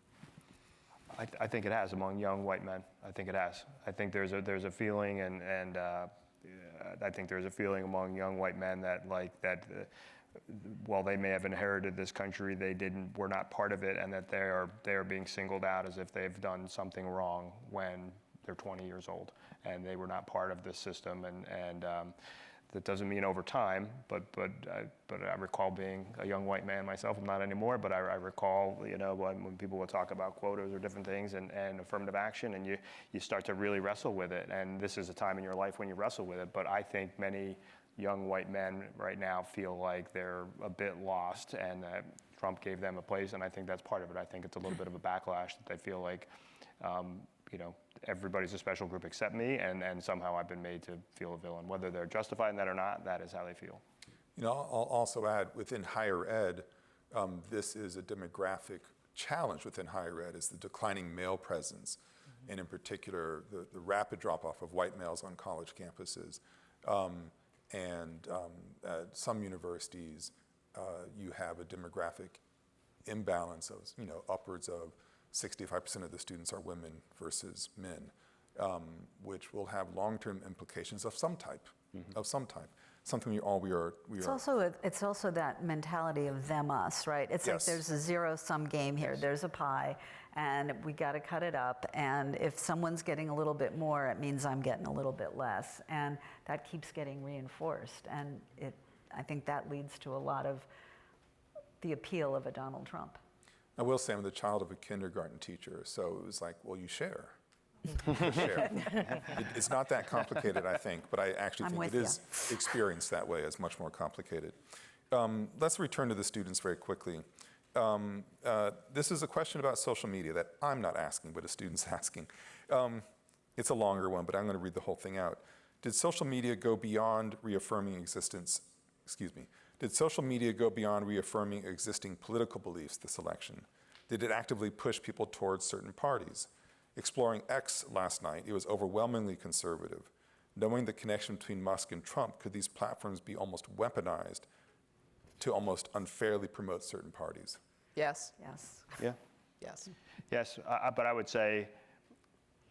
I think it has among young white men. I think it has. I think there's a feeling, and I think there's a feeling among young white men that while they may have inherited this country, were not part of it, and that they are being singled out as if they've done something wrong when they're 20 years old, and they were not part of this system. And that doesn't mean over time, but I recall being a young white man myself. I'm not anymore, but I recall, when people would talk about quotas or different things and affirmative action, and you start to really wrestle with it. And this is a time in your life when you wrestle with it. But I think many young white men right now feel like they're a bit lost, and that Trump gave them a place, and I think that's part of it. I think it's a little bit of a backlash that they feel like, everybody's a special group except me, and somehow I've been made to feel a villain. Whether they're justified in that or not, that is how they feel. I'll also add, within higher ed, this is a demographic challenge within higher ed, is the declining male presence, and in particular, the rapid drop-off of white males on college campuses. At some universities, you have a demographic imbalance of, upwards of 65% of the students are women versus men, which will have long-term implications of some type, something we are. It's also that mentality of them, us, right? It's Yes. like there's a zero-sum game here. Yes. There's a pie, and we got to cut it up. And if someone's getting a little bit more, it means I'm getting a little bit less, and that keeps getting reinforced. And I think that leads to a lot of the appeal of a Donald Trump. I will say I'm the child of a kindergarten teacher, so it was like, well, you share. You share. It's not that complicated, I think, but I actually think it is experienced that way as much more complicated. Let's return to the students very quickly. This is a question about social media that I'm not asking, but a student's asking. It's a longer one, but I'm going to read the whole thing out. Did social media go beyond reaffirming existing political beliefs this election? Did it actively push people towards certain parties? Exploring X last night, it was overwhelmingly conservative. Knowing the connection between Musk and Trump, could these platforms be almost weaponized to almost unfairly promote certain parties? Yes. Yes. Yeah. Yes. Yes, but I would say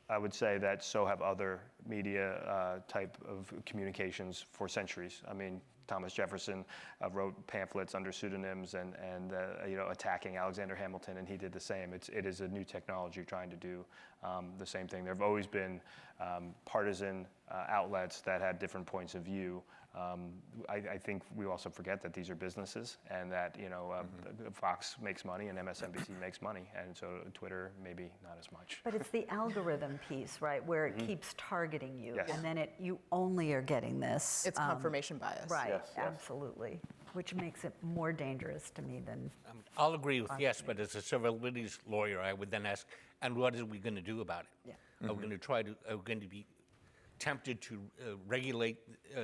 that so have other media type of communications for centuries. I mean, Thomas Jefferson wrote pamphlets under pseudonyms and attacking Alexander Hamilton, and he did the same. It is a new technology trying to do the same thing. There have always been partisan outlets that had different points of view. I think we also forget that these are businesses, and that Fox makes money and MSNBC makes money, and so Twitter maybe not as much. But it's the algorithm piece, right, where it keeps targeting you, Yes. and then you only are getting this. It's confirmation bias. Right, Yes, yes. absolutely, which makes it more dangerous to me than. I'll agree with yes, but as a civil liberties lawyer, I would then ask, and what are we going to do about it? Yeah. Are we going to be tempted to regulate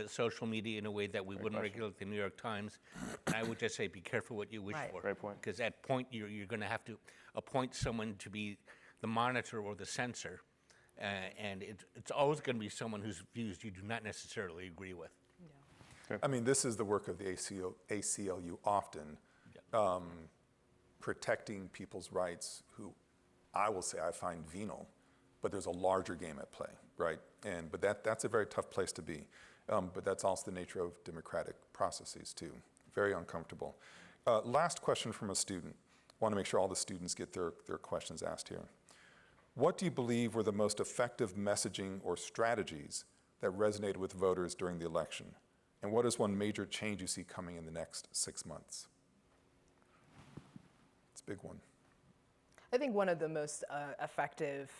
social media in a way that we wouldn't regulate the New York Times? And I would just say, be careful what you wish Right. for. Great point. Because at point, you're going to have to appoint someone to be the monitor or the censor, and it's always going to be someone whose views you do not necessarily agree with. I mean, this is the work of the ACLU often, protecting people's rights who I will say I find venal, but there's a larger game at play, right? But that's a very tough place to be. But that's also the nature of democratic processes too. Very uncomfortable. Last question from a student. Want to make sure all the students get their questions asked here. What do you believe were the most effective messaging or strategies that resonated with voters during the election? And what is one major change you see coming in the next 6 months? It's a big one. I think one of the most effective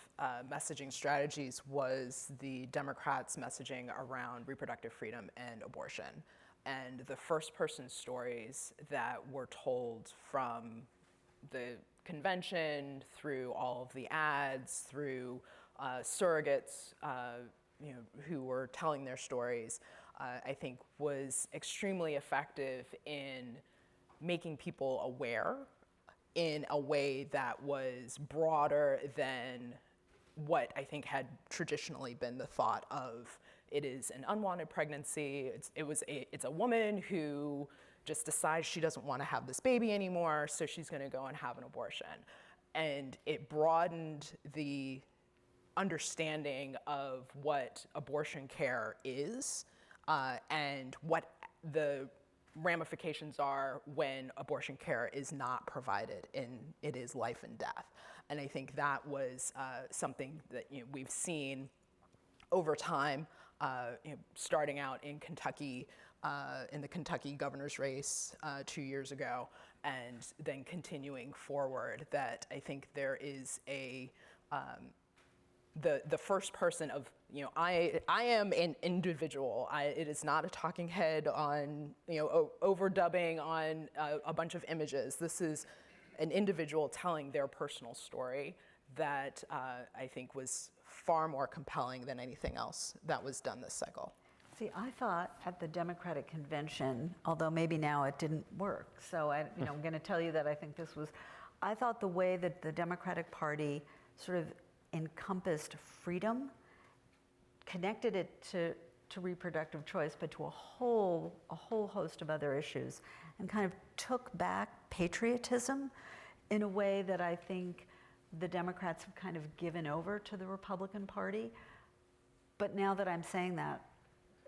messaging strategies was the Democrats' messaging around reproductive freedom and abortion. And the first-person stories that were told from the convention, through all of the ads, through surrogates who were telling their stories, I think was extremely effective in making people aware in a way that was broader than what I think had traditionally been the thought of. It is an unwanted pregnancy. It's a woman who just decides she doesn't want to have this baby anymore, so she's going to go and have an abortion. And it broadened the understanding of what abortion care is and what the ramifications are when abortion care is not provided and it is life and death. And I think that was something that we've seen over time, starting out in Kentucky, in the Kentucky governor's race 2 years ago, and then continuing forward, that I think there is the first person of, I am an individual. It is not a talking head on, overdubbing on a bunch of images. This is an individual telling their personal story that I think was far more compelling than anything else that was done this cycle. See, I thought at the Democratic convention, although maybe now it didn't work, so I'm going to tell you that I think I thought the way that the Democratic Party sort of encompassed freedom, connected it to reproductive choice, but to a whole host of other issues, and kind of took back patriotism in a way that I think the Democrats have kind of given over to the Republican Party. But now that I'm saying that,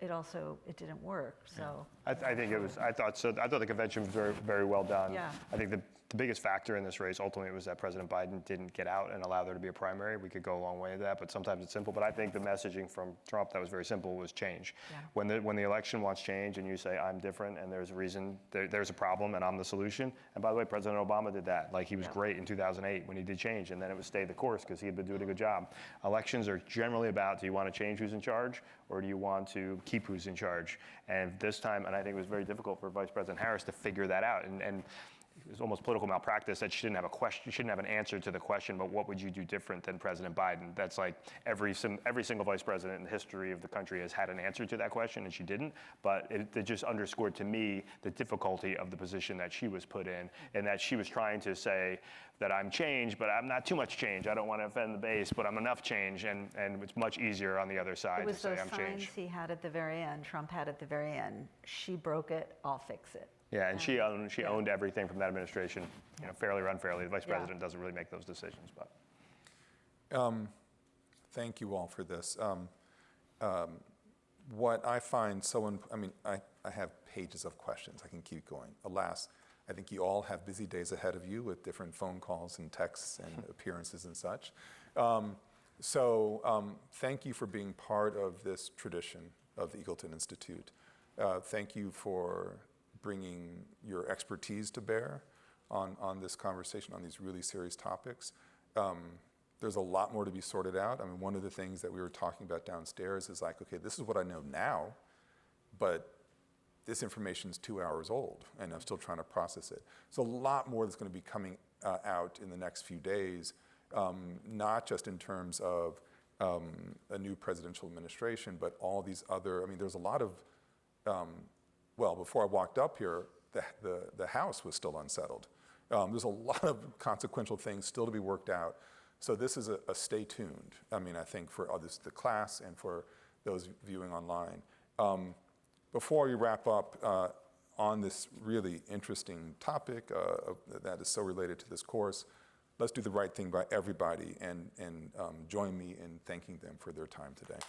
it didn't work. So I thought the convention was very, very well done. Yeah. I think the biggest factor in this race ultimately was that President Biden didn't get out and allow there to be a primary. We could go a long way with that, but sometimes it's simple. But I think the messaging from Trump that was very simple was change. Yeah. When the election wants change and you say I'm different and there's a reason, there's a problem and I'm the solution. And by the way, President Obama did that. Like, he was great in 2008 when he did change, and then it was stay the course because he had been doing a good job. Elections are generally about, do you want to change who's in charge, or do you want to keep who's in charge? And this time, and I think it was very difficult for Vice President Harris to figure that out. And it was almost political malpractice that she didn't have a question, she didn't have an answer to the question, but what would you do different than President Biden? That's like every single vice president in the history of the country has had an answer to that question, and she didn't. But it just underscored to me the difficulty of the position that she was put in, and that she was trying to say that I'm change, but I'm not too much change. I don't want to offend the base, but I'm enough change, and it's much easier on the other side to say I'm change. It was those signs he had at the very end, Trump had at the very end. She broke it, I'll fix it. Yeah, and she owned everything from that administration, fairly or unfairly. The vice president doesn't really make those decisions, but. Thank you all for this. What I find I have pages of questions. I can keep going. Alas, I think you all have busy days ahead of you with different phone calls and texts and appearances and such. So thank you for being part of this tradition of the Eagleton Institute. Thank you for bringing your expertise to bear on this conversation, on these really serious topics. There's a lot more to be sorted out. I mean, one of the things that we were talking about downstairs is like, okay, this is what I know now, but this information is 2 hours old, and I'm still trying to process it. So a lot more that's going to be coming out in the next few days, not just in terms of a new presidential administration, but all these other, there's a lot of, well, before I walked up here, the House was still unsettled. There's a lot of consequential things still to be worked out. So this is a stay tuned, I think for others, the class and for those viewing online. Before we wrap up on this really interesting topic that is so related to this course, let's do the right thing by everybody and join me in thanking them for their time today.